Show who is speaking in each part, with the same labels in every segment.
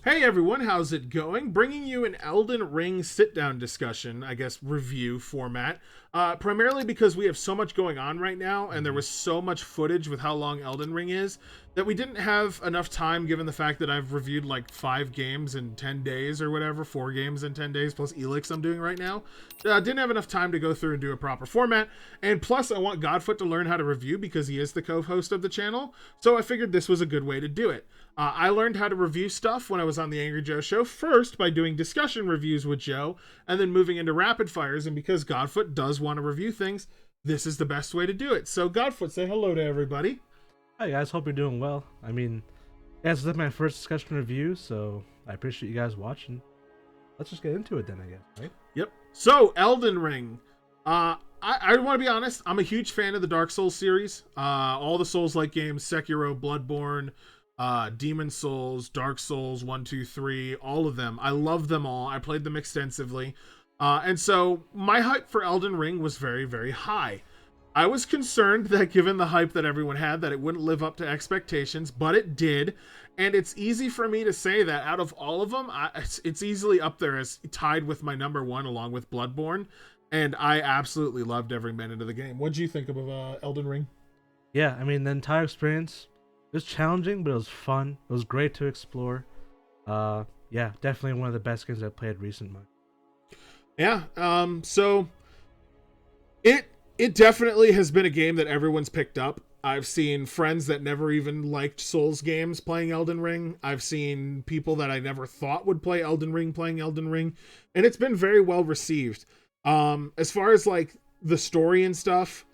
Speaker 1: Hey everyone, how's it going? Bringing you an Elden Ring sit-down discussion, I guess, review format. Primarily because we have so much going on right now, and there was so much footage with how long Elden Ring is, that we didn't have enough time, given the fact that I've reviewed like 5 games in 10 days or whatever, 4 games in 10 days, plus Elix I'm doing right now. Didn't have enough time to go through and do a proper format, and plus I want Godfoot to learn how to review because he is the co-host of the channel, so I figured this was a good way to do it. I learned how to review stuff when I was on the Angry Joe show, first by doing discussion reviews with Joe, and then moving into rapid fires, and because Godfoot does want to review things, this is the best way to do it. So Godfoot, say hello to everybody.
Speaker 2: Hi guys, hope you're doing well. I mean, yeah, this is my first discussion review, so I appreciate you guys watching. Let's just get into it then, I guess, right?
Speaker 1: Yep. So, Elden Ring. I want to be honest, I'm a huge fan of the Dark Souls series. All the Souls-like games, Sekiro, Bloodborne, Demon Souls, Dark Souls 1, 2, 3, all of them. I love them all. I played them extensively. And so my hype for Elden Ring was very, very high. I was concerned that given the hype that everyone had, that it wouldn't live up to expectations, but it did. And it's easy for me to say that out of all of them, it's easily up there as tied with my number one along with Bloodborne. And I absolutely loved every minute of the game. What did you think of Elden Ring?
Speaker 2: Yeah, I mean, the entire experience, it was challenging, but it was fun. It was great to explore. Yeah, definitely one of the best games I've played recently.
Speaker 1: Yeah, so it definitely has been a game that everyone's picked up. I've seen friends that never even liked Souls games playing Elden Ring. I've seen people that I never thought would play Elden Ring playing Elden Ring, and it's been very well received. As far as like the story and stuff,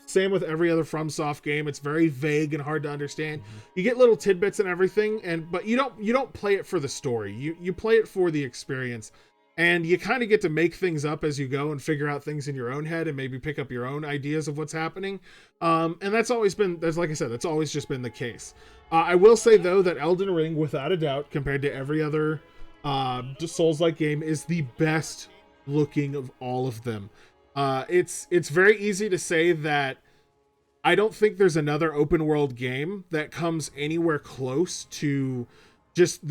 Speaker 1: same with every other FromSoft game. It's very vague and hard to understand. You get little tidbits and everything, but you don't play it for the story. You play it for the experience. And you kind of get to make things up as you go and figure out things in your own head and maybe pick up your own ideas of what's happening. And that's always like I said, that's always just been the case. I will say, though, that Elden Ring, without a doubt, compared to every other Souls-like game, is the best looking of all of them. It's very easy to say that I don't think there's another open world game that comes anywhere close to just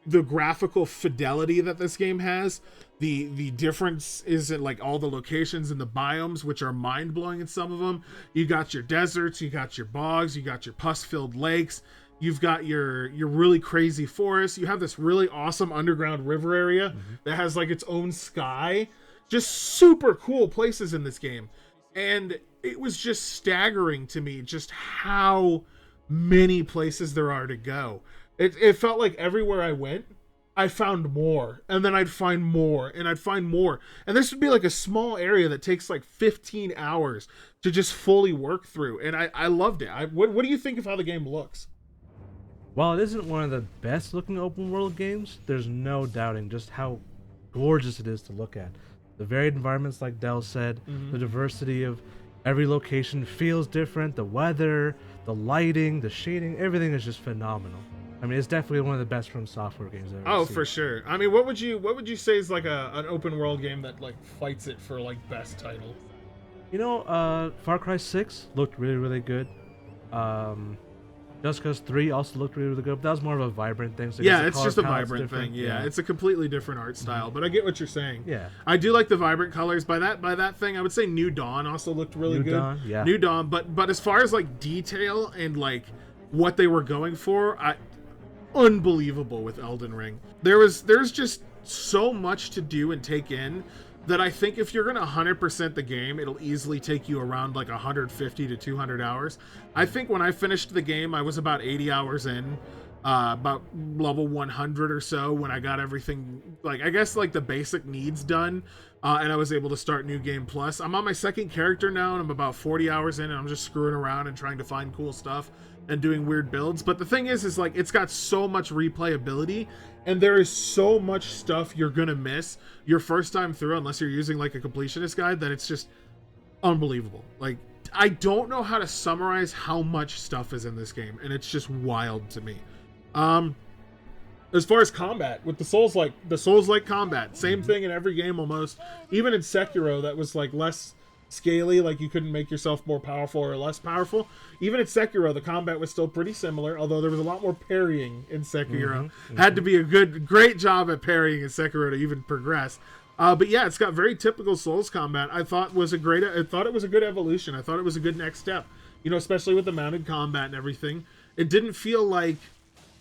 Speaker 1: the graphical fidelity that this game has. The difference is in like all the locations and the biomes, which are mind-blowing in some of them. You got your deserts, you got your bogs, you got your pus-filled lakes, you've got your really crazy forests, you have this really awesome underground river area that has like its own sky. Just super cool places in this game. And it was just staggering to me just how many places there are to go. It felt like everywhere I went, I found more, and then I'd find more, and I'd find more. And this would be like a small area that takes like 15 hours to just fully work through. And I loved it. What do you think of how the game looks?
Speaker 2: While it isn't one of the best looking open world games, there's no doubting just how gorgeous it is to look at. The varied environments, like Del said, the diversity of every location feels different, the weather, the lighting, the shading, everything is just phenomenal. I mean, it's definitely one of the best from software games I've ever seen.
Speaker 1: For sure. I mean, what would you say is like an open world game that like fights it for like best title?
Speaker 2: You know, Far Cry 6 looked really, really good. Just Cause 3 also looked really, really good, but that was more of a vibrant thing. So
Speaker 1: yeah, it's just a vibrant thing. Yeah, it's a completely different art style, but I get what you're saying.
Speaker 2: Yeah,
Speaker 1: I do like the vibrant colors. By that thing, I would say New Dawn also looked really good.
Speaker 2: Dawn, yeah.
Speaker 1: New Dawn, but as far as like detail and like what they were going for, unbelievable with Elden Ring. There's just so much to do and take in that I think if you're gonna 100% the game, it'll easily take you around like 150 to 200 hours. I think when I finished the game, I was about 80 hours in, about level 100 or so, when I got everything, like I guess like the basic needs done, and I was able to start New Game Plus. I'm on my second character now, and I'm about 40 hours in, and I'm just screwing around and trying to find cool stuff and doing weird builds. But the thing is like it's got so much replayability, and there is so much stuff you're gonna miss your first time through unless you're using like a completionist guide, that it's just unbelievable. Like, I don't know how to summarize how much stuff is in this game, and it's just wild to me. As far as combat with the Souls-like combat, same thing in every game almost. Even in Sekiro, that was like less scaly, like you couldn't make yourself more powerful or less powerful. Even in Sekiro, the combat was still pretty similar, although there was a lot more parrying in Sekiro. Had to be a great job at parrying in Sekiro to even progress. But yeah, it's got very typical Souls combat. I thought it was a good evolution. I thought it was a good next step. You know, especially with the mounted combat and everything. It didn't feel like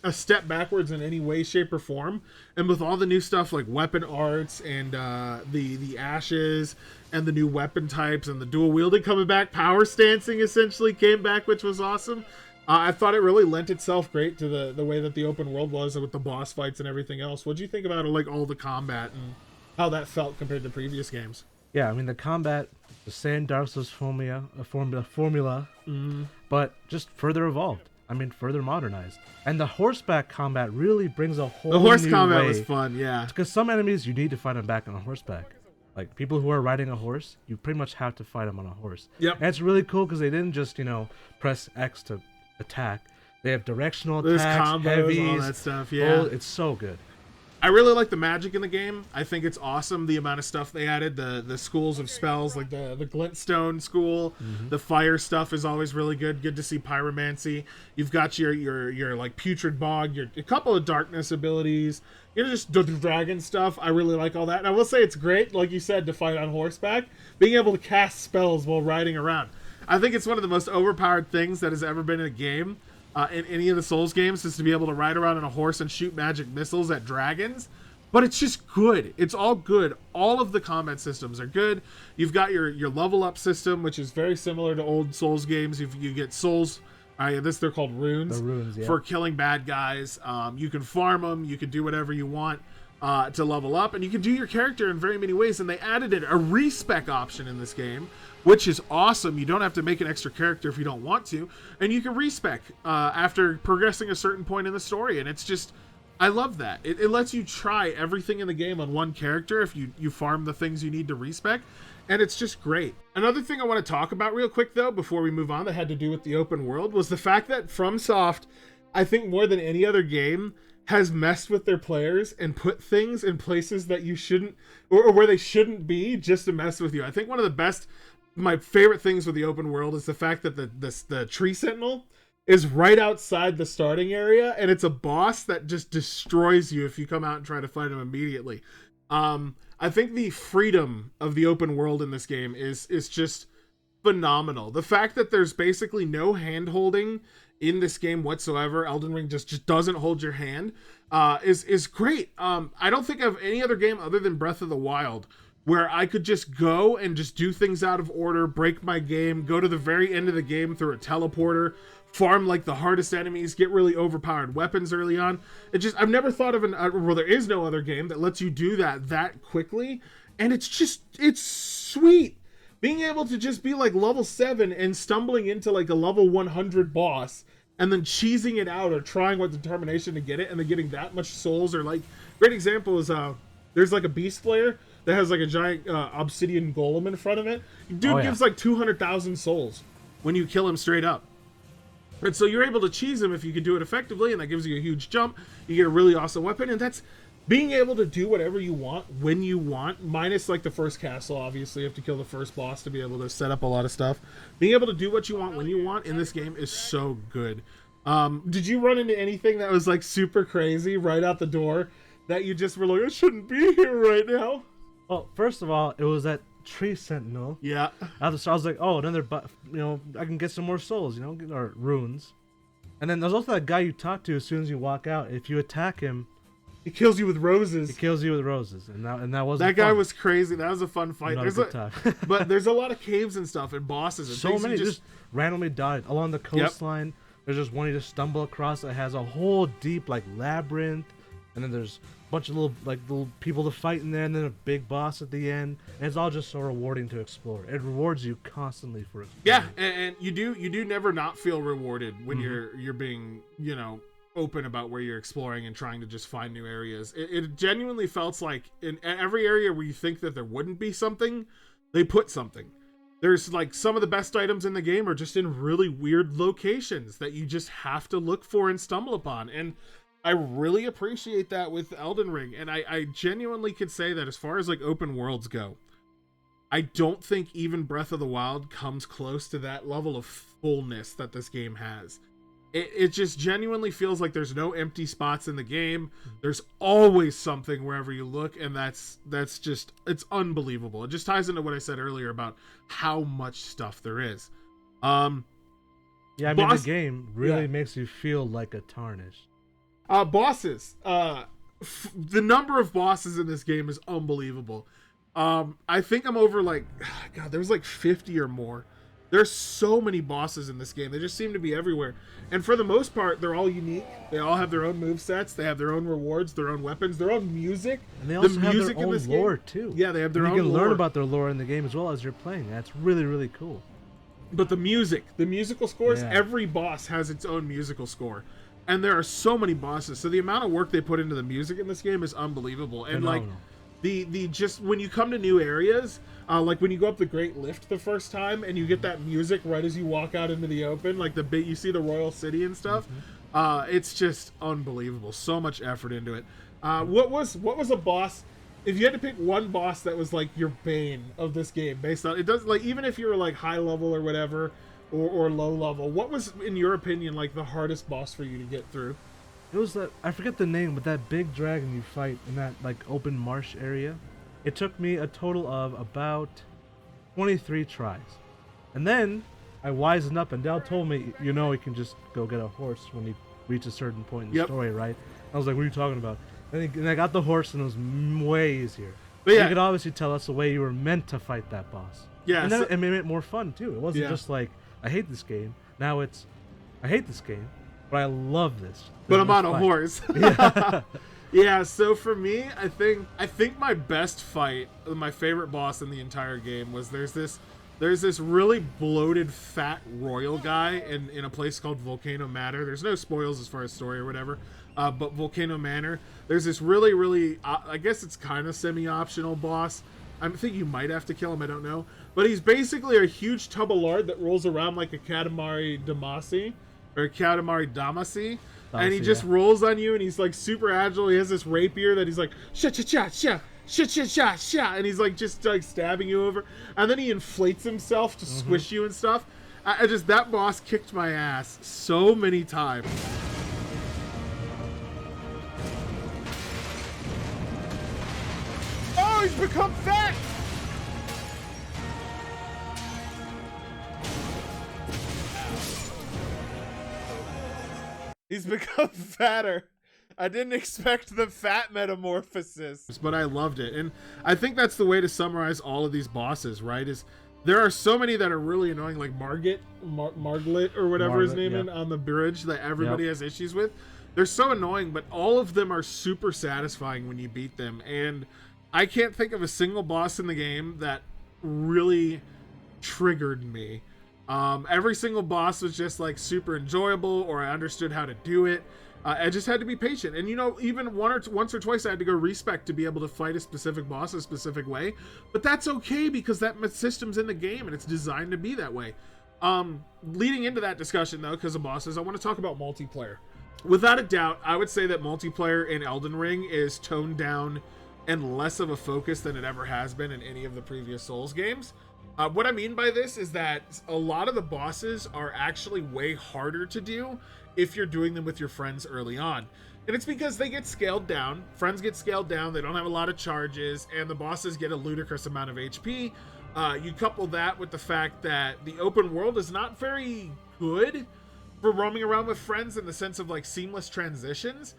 Speaker 1: a step backwards in any way, shape, or form. And with all the new stuff like weapon arts and the ashes and the new weapon types and the dual wielding coming back, power stancing essentially came back, which was awesome. I thought it really lent itself great to the way that the open world was with the boss fights and everything else. What do you think about like all the combat and how that felt compared to previous games?
Speaker 2: Yeah, I mean the combat, the same Dark Souls formula, but just further evolved. I mean, further modernized. And the horseback combat really brings a whole new way.
Speaker 1: The horse combat was fun, yeah.
Speaker 2: Because some enemies, you need to fight them back on a horseback. Like, people who are riding a horse, you pretty much have to fight them on a horse.
Speaker 1: Yep.
Speaker 2: And it's really cool because they didn't just, press X to attack. They have directional attacks,
Speaker 1: combos,
Speaker 2: heavies,
Speaker 1: all that stuff, yeah.
Speaker 2: It's so good.
Speaker 1: I really like the magic in the game. I think it's awesome the amount of stuff they added. The schools of spells, like the glintstone school. The fire stuff is always really good. Good to see pyromancy. You've got your like putrid bog, a couple of darkness abilities. Just the dragon stuff. I really like all that. And I will say it's great, like you said, to fight on horseback. Being able to cast spells while riding around. I think it's one of the most overpowered things that has ever been in a game. In any of the Souls games, is to be able to ride around on a horse and shoot magic missiles at dragons. But it's just good. It's all good. All of the combat systems are good. You've got your level up system, which is very similar to old Souls games. You get souls, they're called runes, for killing bad guys. You can farm them. You can do whatever you want to level up. And you can do your character in very many ways. And they added a respec option in this game, which is awesome. You don't have to make an extra character if you don't want to. And you can respec after progressing a certain point in the story. And it's just, I love that. It lets you try everything in the game on one character if you farm the things you need to respec. And it's just great. Another thing I want to talk about real quick, though, before we move on, that had to do with the open world, was the fact that FromSoft, I think more than any other game, has messed with their players and put things in places that you shouldn't, or where they shouldn't be, just to mess with you. I think one of my favorite things with the open world is the fact that the tree sentinel is right outside the starting area, and it's a boss that just destroys you if you come out and try to fight him immediately. I think the freedom of the open world in this game is just phenomenal. The fact that there's basically no hand holding in this game whatsoever, Elden Ring just doesn't hold your hand, is great. I don't think of any other game other than Breath of the Wild where I could just go and just do things out of order, break my game, go to the very end of the game through a teleporter, farm like the hardest enemies, get really overpowered weapons early on. I've never thought of there is no other game that lets you do that quickly, and it's sweet. Being able to just be like level 7 and stumbling into like a level 100 boss and then cheesing it out or trying with determination to get it and then getting that much souls, or like, great example is there's like a beast player that has like a giant obsidian golem in front of it. Dude gives like 200,000 souls when you kill him straight up. And so you're able to cheese him if you can do it effectively, and that gives you a huge jump. You get a really awesome weapon, and that's being able to do whatever you want when you want, minus like the first castle. Obviously you have to kill the first boss to be able to set up a lot of stuff. Being able to do what you want when you want in this game is so good. Did you run into anything that was like super crazy right out the door that you just were like, I shouldn't be here right now?
Speaker 2: Well, first of all, it was that tree sentinel.
Speaker 1: Yeah.
Speaker 2: I was like, oh, another, I can get some more souls, or runes. And then there's also that guy you talk to as soon as you walk out. If you attack him,
Speaker 1: he kills you with roses.
Speaker 2: And that wasn't
Speaker 1: that guy
Speaker 2: fun.
Speaker 1: was crazy. That was a fun fight.
Speaker 2: Not a good time.
Speaker 1: But there's a lot of caves and stuff and bosses and
Speaker 2: so
Speaker 1: things
Speaker 2: many just randomly died along the coastline. Yep. There's just one you just stumble across that has a whole deep like labyrinth, and then there's a bunch of little people to fight in there, and then a big boss at the end. And it's all just so rewarding to explore. It rewards you constantly for exploring.
Speaker 1: Yeah, and you do never not feel rewarded when you're being open about where you're exploring and trying to just find new areas. It genuinely felt like in every area where you think that there wouldn't be something, they put something. There's like some of the best items in the game are just in really weird locations that you just have to look for and stumble upon. And I really appreciate that with Elden Ring. And I genuinely could say that as far as like open worlds go, I don't think even Breath of the Wild comes close to that level of fullness that this game has. It just genuinely feels like there's no empty spots in the game. There's always something wherever you look, and that's just, it's unbelievable. It just ties into what I said earlier about how much stuff there is.
Speaker 2: Yeah, I mean, the game really makes you feel like a Tarnished.
Speaker 1: Bosses. The number of bosses in this game is unbelievable. I think I'm over like, God, there was like 50 or more. There's so many bosses in this game. They just seem to be everywhere. And for the most part, they're all unique. They all have their own movesets. They have their own rewards, their own weapons, their own music.
Speaker 2: And they also have their own lore, too.
Speaker 1: Yeah, they have their own
Speaker 2: lore. You can learn
Speaker 1: lore
Speaker 2: about their lore in the game as well as you're playing. That's really, really cool.
Speaker 1: But the musical scores, every boss has its own musical score. And there are so many bosses. So the amount of work they put into the music in this game is unbelievable. And
Speaker 2: phenomenal.
Speaker 1: like the just when you come to new areas, like when you go up the Great Lift the first time and you get that music right as you walk out into the open, like the bit you see the Royal City and stuff, it's just unbelievable. So much effort into it. What was a boss? If you had to pick one boss that was like your bane of this game, based on it, does like even if you were like high level or whatever, or low level, what was in your opinion like the hardest boss for you to get through?
Speaker 2: It was that, I forget the name, but that big dragon you fight in that like open marsh area. It took me a total of about 23 tries. And then I wisened up and Dell told me, you know, you can just go get a horse when you reach a certain point in the story, right? I was like, what are you talking about? And I got the horse and it was way easier. But yeah, you could obviously tell us the way you were meant to fight that boss.
Speaker 1: Yeah.
Speaker 2: And then it made it more fun too. It wasn't just like, I hate this game. Now it's, I hate this game, but I love this.
Speaker 1: But I'm on a horse.
Speaker 2: Yeah.
Speaker 1: Yeah, so for me, I think my best fight, my favorite boss in the entire game was there's this really bloated fat royal guy in a place called Volcano Manor. There's no spoils as far as story or whatever, but Volcano Manor, there's this really I guess it's kind of semi-optional boss. I think you might have to kill him, I don't know. But he's basically a huge tub of lard that rolls around like a Katamari Damacy, or Katamari Damacy. And he just rolls on you, and he's like super agile. He has this rapier that he's like sha-cha-cha-cha, sha-cha-cha-cha, and he's like just like stabbing you over. And then he inflates himself to squish you and stuff. I just, that boss kicked my ass so many times. Oh, he's become fat! He's become fatter. I didn't expect the fat metamorphosis, but I loved it. And I think that's the way to summarize all of these bosses, right? Is there are so many that are really annoying, like Margit or whatever his name is on the bridge that everybody has issues with. They're so annoying, but all of them are super satisfying when you beat them. And I can't think of a single boss in the game that really triggered me. Every single boss was just like super enjoyable, or I understood how to do it. I just had to be patient, and you know, even once or twice I had to go respec to be able to fight a specific boss a specific way, but that's okay because that system's in the game and it's designed to be that way. Leading into that discussion though, because of bosses, I want to talk about multiplayer. Without a doubt, I would say that multiplayer in Elden Ring is toned down and less of a focus than it ever has been in any of the previous Souls games. What I mean by this is that a lot of the bosses are actually way harder to do if you're doing them with your friends early on. And it's because they get scaled down, friends get scaled down, they don't have a lot of charges, and the bosses get a ludicrous amount of HP. You couple that with the fact that the open world is not very good for roaming around with friends in the sense of like seamless transitions.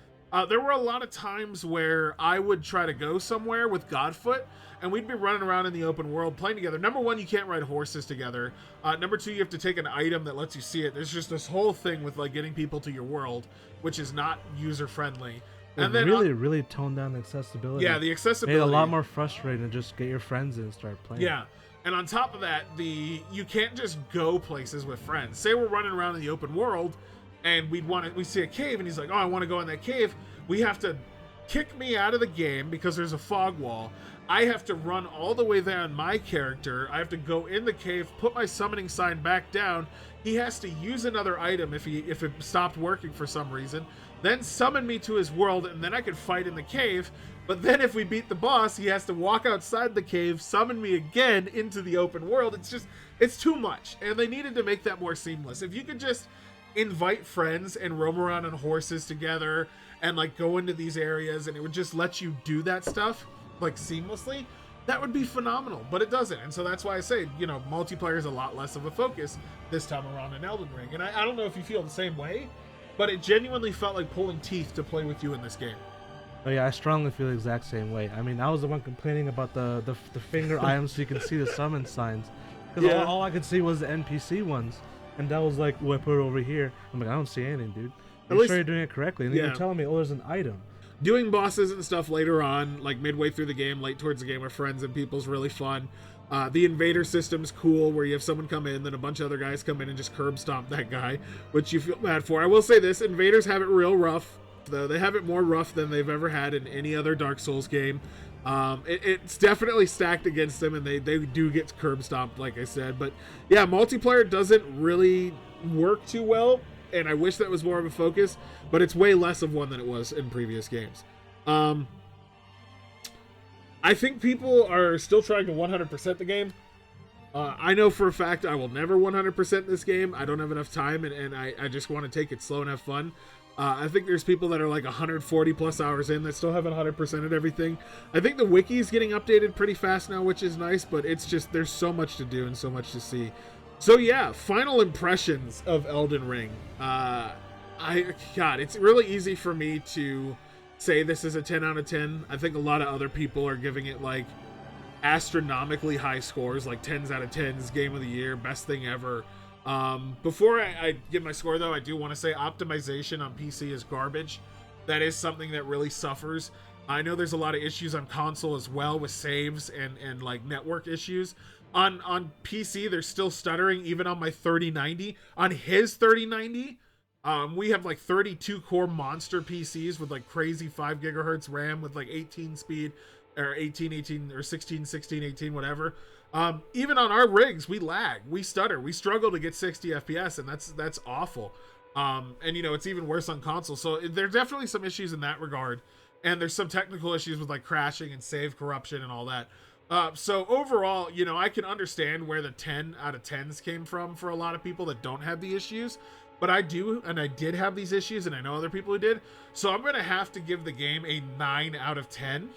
Speaker 1: There were a lot of times where I would try to go somewhere with Godfoot, and we'd be running around in the open world playing together. Number one, you can't ride horses together. Number two, you have to take an item that lets you see it. There's just this whole thing with like getting people to your world, which is not user friendly.
Speaker 2: And then really toned down the accessibility.
Speaker 1: Yeah, the accessibility
Speaker 2: made it a lot more frustrating to just get your friends in and start playing.
Speaker 1: Yeah. And on top of that, you can't just go places with friends. Say we're running around in the open world and we see a cave and he's like, oh, I want to go in that cave. We have to kick me out of the game because there's a fog wall. I have to run all the way there on my character. I have to go in the cave, put my summoning sign back down. He has to use another item if it stopped working for some reason, then summon me to his world, and then I could fight in the cave. But then if we beat the boss, he has to walk outside the cave, summon me again into the open world. It's too much, and they needed to make that more seamless. If you could just invite friends and roam around on horses together and like go into these areas, and it would just let you do that stuff like seamlessly, that would be phenomenal. But it doesn't, and so that's why I say, you know, multiplayer is a lot less of a focus this time around in Elden Ring. And I don't know if you feel the same way, but it genuinely felt like pulling teeth to play with you in this game.
Speaker 2: Oh yeah, I strongly feel the exact same way. I mean, I was the one complaining about the finger items so you can see the summon signs, because all I could see was the NPC ones, and that was like, well, I put it over here. I'm like, I don't see anything, dude. At least you're doing it correctly, and then you're telling me, oh, there's an item.
Speaker 1: Doing bosses and stuff later on, like midway through the game, late towards the game with friends and people, is really fun. The invader system's cool, where you have someone come in, then a bunch of other guys come in and just curb stomp that guy, which you feel bad for. I will say this, invaders have it real rough, though. They have it more rough than they've ever had in any other Dark Souls game. It's definitely stacked against them, and they do get curb stomped, like I said. But yeah, multiplayer doesn't really work too well, and I wish that was more of a focus, but it's way less of one than it was in previous games. I think people are still trying to 100% the game. I know for a fact I will never 100% this game. I don't have enough time, and I just want to take it slow and have fun. I think there's people that are like 140 plus hours in that still haven't 100%ed everything. I think the wiki is getting updated pretty fast now, which is nice, but it's just, there's so much to do and so much to see. So yeah, final impressions of Elden Ring. God, it's really easy for me to say this is a 10 out of 10. I think a lot of other people are giving it like astronomically high scores, like 10s out of 10s, game of the year, best thing ever. Before I give my score though, I do want to say optimization on PC is garbage. That is something that really suffers. I know there's a lot of issues on console as well with saves and like network issues. On PC, they're still stuttering even on my 3090. On his 3090, we have like 32 core monster PCs with like crazy 5 gigahertz RAM with like 18 speed or 18 or 16 18, whatever. Even on our rigs, we lag, we stutter, we struggle to get 60 FPS, and that's awful. And you know, it's even worse on console. So there's definitely some issues in that regard, and there's some technical issues with like crashing and save corruption and all that. So overall, you know, I can understand where the 10 out of 10s came from for a lot of people that don't have the issues, but I do, and I did have these issues, and I know other people who did. So I'm going to have to give the game a 9 out of 10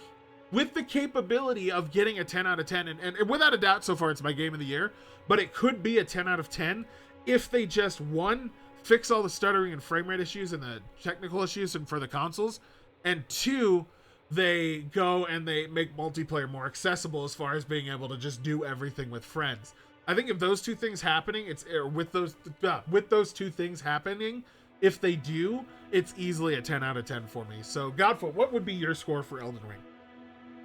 Speaker 1: with the capability of getting a 10 out of 10. And without a doubt, so far, it's my game of the year, but it could be a 10 out of 10 if they just, one, fix all the stuttering and frame rate issues and the technical issues and for the consoles, and two, they go and they make multiplayer more accessible as far as being able to just do everything with friends. I think if those two things happening, with those two things happening, if they do, it's easily a 10 out of 10 for me. So Godfoot, what would be your score for Elden Ring?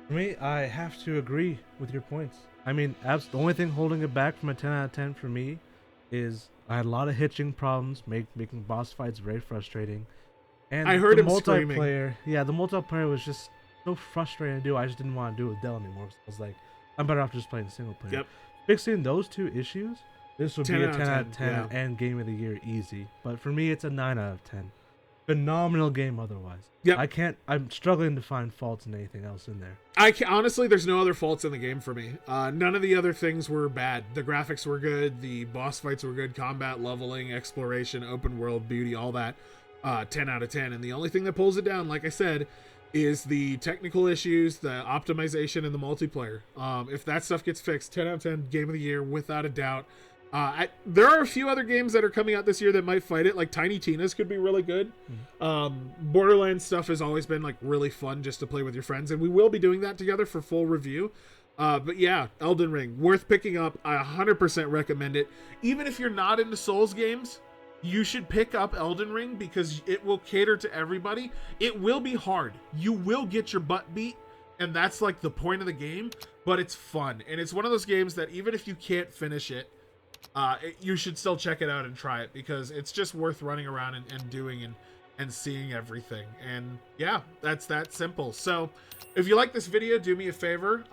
Speaker 2: For me, I have to agree with your points. I mean, the only thing holding it back from a 10 out of 10 for me is I had a lot of hitching problems, making boss fights very frustrating. And
Speaker 1: I heard
Speaker 2: the
Speaker 1: him
Speaker 2: multiplayer,
Speaker 1: screaming.
Speaker 2: Yeah, the multiplayer was just so frustrating to do. I just didn't want to do it with Dell anymore. I was like, I'm better off just playing single player.
Speaker 1: Yep.
Speaker 2: Fixing those two issues, this would be a 10 out of 10
Speaker 1: yeah.
Speaker 2: and game of the year easy. But for me, it's a 9 out of 10. Phenomenal game otherwise.
Speaker 1: Yep.
Speaker 2: I'm struggling to find faults in anything else in there.
Speaker 1: Honestly, there's no other faults in the game for me. None of the other things were bad. The graphics were good, the boss fights were good, combat, leveling, exploration, open world, beauty, all that. 10 out of 10. And the only thing that pulls it down, like I said, is the technical issues, the optimization, and the multiplayer. If that stuff gets fixed, 10 out of 10, game of the year, without a doubt. There are a few other games that are coming out this year that might fight it, like Tiny Tina's could be really good. Borderlands stuff has always been like really fun just to play with your friends, and we will be doing that together for full review. But yeah, Elden Ring, worth picking up. I 100% recommend it. Even if you're not into Souls games, you should pick up Elden Ring because it will cater to everybody. It will be hard. You will get your butt beat, and that's like the point of the game, but it's fun. And it's one of those games that even if you can't finish it, you should still check it out and try it because it's just worth running around and doing and seeing everything. And yeah, that's that simple. So if you like this video, do me a favor,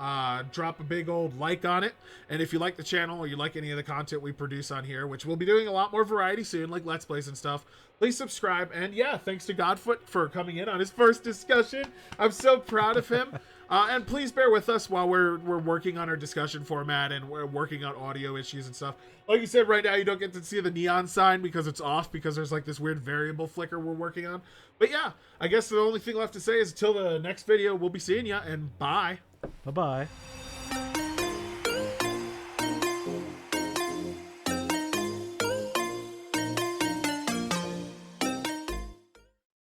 Speaker 1: drop a big old like on it. And if you like the channel or you like any of the content we produce on here, which we'll be doing a lot more variety soon, like Let's Plays and stuff, please subscribe. And yeah, thanks to Godfoot for coming in on his first discussion. I'm so proud of him. And please bear with us while we're working on our discussion format and we're working on audio issues and stuff. Like you said, right now you don't get to see the neon sign because it's off, because there's like this weird variable flicker we're working on. But yeah, I guess the only thing left to say is until the next video, we'll be seeing ya, and bye.
Speaker 2: Bye-bye.